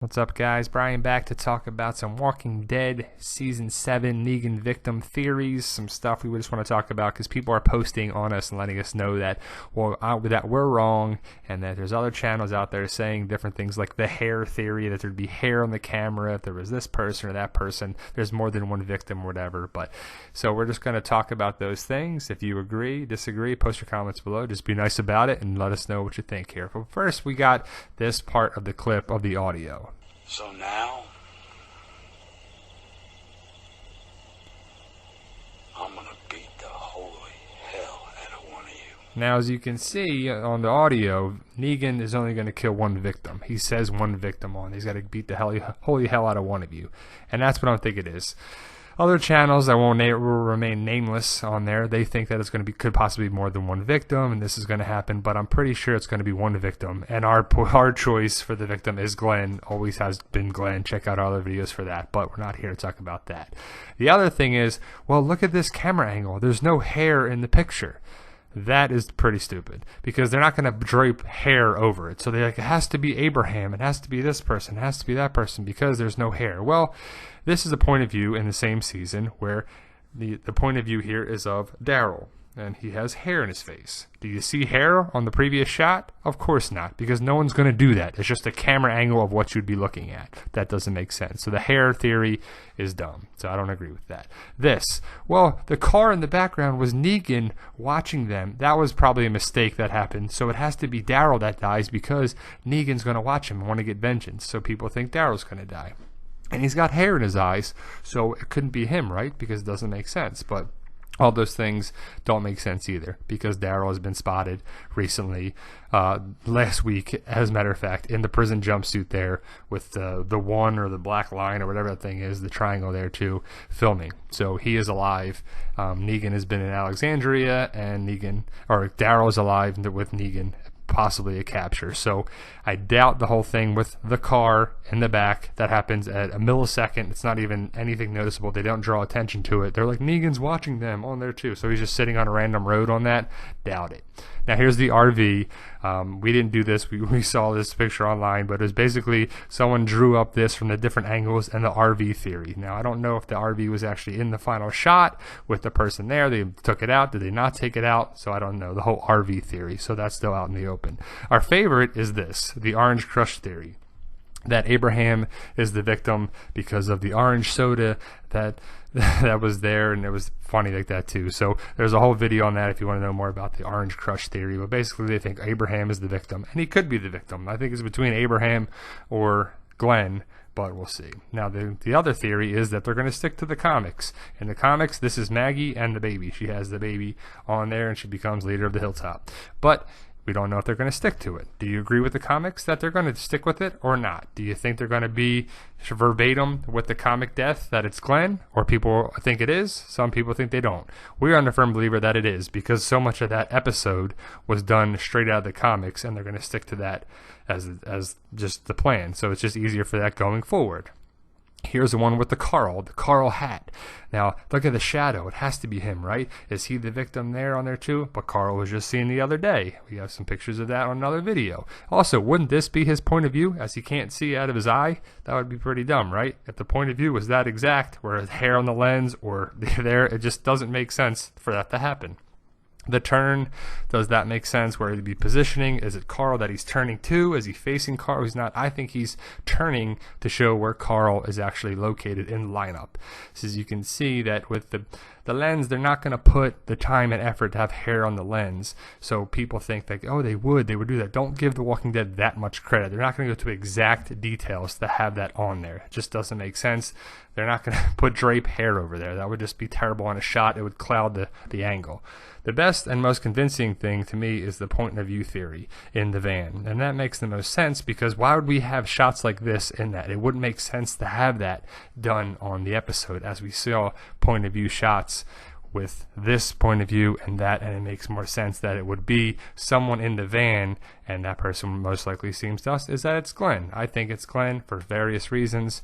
What's up, guys? Brian back to talk about some Walking Dead Season 7 Negan victim theories, some stuff we just want to talk about because people are posting on us and letting us know that, that we're wrong and that there's other channels out there saying different things like the hair theory, that there'd be hair on the camera if there was this person or that person. There's more than one victim or whatever. So we're just going to talk about those things. If you agree, disagree, post your comments below. Just be nice about it and let us know what you think here. But first, we got this part of the clip of the audio. So now, I'm gonna beat the holy hell out of one of you. Now, as you can see on the audio, Negan is only going to kill one victim. He says one victim on. He's got to beat the holy hell out of one of you. And that's what I think it is. Other channels that will remain nameless on there, they think that it's going to be could possibly be more than one victim, and this is going to happen. But I'm pretty sure it's going to be one victim, and our choice for the victim is Glenn. Always has been Glenn. Check out our other videos for that. But we're not here to talk about that. The other thing is, well, look at this camera angle. There's no hair in the picture. That is pretty stupid because they're not going to drape hair over it. So they're like, it has to be Abraham, it has to be this person, it has to be that person because there's no hair. Well, this is a point of view in the same season where the point of view here is of Daryl, and he has hair in his face. Do you see hair on the previous shot? Of course not, because no one's going to do that. It's just a camera angle of what you'd be looking at. That doesn't make sense. So the hair theory is dumb. So I don't agree with that. Well, the car in the background was Negan watching them. That was probably a mistake that happened. So it has to be Daryl that dies because Negan's going to watch him and want to get vengeance. So people think Daryl's going to die. And he's got hair in his eyes, so it couldn't be him, right? Because it doesn't make sense. But all those things don't make sense either because Daryl has been spotted recently, last week, as a matter of fact, in the prison jumpsuit there with the one or the black line or whatever that thing is, the triangle there too, filming. So he is alive. Negan has been in Alexandria, and Daryl is alive with Negan. Possibly a capture. So I doubt the whole thing with the car in the back. That happens at a millisecond. It's not even anything noticeable. They don't draw attention to it. They're like, Negan's watching them on there too. So he's just sitting on a random road on that. Doubt it. Now here's the RV. We didn't do this. We saw this picture online, but it was basically someone drew up this from the different angles and the RV theory. Now I don't know if the RV was actually in the final shot with the person there. They took it out. Did they not take it out? So I don't know. The whole RV theory. So that's still out in the open. Our favorite is this, the orange crush theory. That Abraham is the victim because of the orange soda that was there, and it was funny like that too. So there's a whole video on that if you want to know more about the orange crush theory. But basically they think Abraham is the victim, and he could be the victim. I think it's between Abraham or Glenn, but we'll see. Now the other theory is that they're going to stick to the comics. In the comics, this is Maggie and the baby. She has the baby on there and she becomes leader of the Hilltop. But we don't know if they're going to stick to it. Do you agree with the comics that they're going to stick with it or not? Do you think they're going to be verbatim with the comic death that it's Glenn, or people think it is? Some people think they don't. We're on the firm believer that it is because so much of that episode was done straight out of the comics, and they're going to stick to that as just the plan. So it's just easier for that going forward. Here's the one with the Carl hat. Now, look at the shadow. It has to be him, right? Is he the victim there on there too? But Carl was just seen the other day. We have some pictures of that on another video. Also, wouldn't this be his point of view as he can't see out of his eye? That would be pretty dumb, right? If the point of view was that exact, where his hair on the lens or there, it just doesn't make sense for that to happen. The turn, does that make sense? Where he'd be positioning? Is it Carl that he's turning to? Is he facing Carl? He's not. I think he's turning to show where Carl is actually located in the lineup. So as you can see that with the lens, they're not going to put the time and effort to have hair on the lens. So people think that, oh, they would do that. Don't give The Walking Dead that much credit. They're not going to go to exact details to have that on there. It just doesn't make sense. They're not going to put drape hair over there. That would just be terrible on a shot. It would cloud the angle. The best and most convincing thing to me is the point of view theory in the van. And that makes the most sense because why would we have shots like this in that? It wouldn't make sense to have that done on the episode as we saw point of view shots with this point of view and it makes more sense that it would be someone in the van, and that person most likely seems to us is that it's Glenn. I think it's Glenn for various reasons.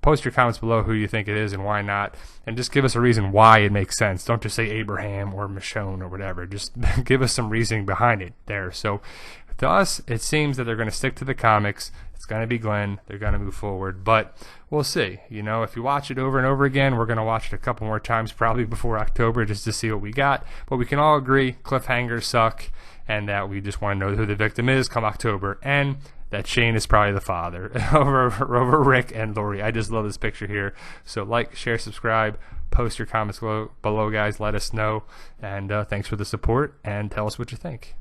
Post your comments below who you think it is and why not, and just give us a reason why it makes sense. Don't just say Abraham or Michonne or whatever. Just give us some reasoning behind it there. So To us, it seems that they're going to stick to the comics. It's going to be Glenn. They're going to move forward, but we'll see. You know, if you watch it over and over again, we're going to watch it a couple more times probably before October just to see what we got. But we can all agree cliffhangers suck, and that we just want to know who the victim is come October, and that Shane is probably the father over Rick and Lori. I just love this picture here. So like, share, subscribe, post your comments below, guys. Let us know, and thanks for the support, and tell us what you think.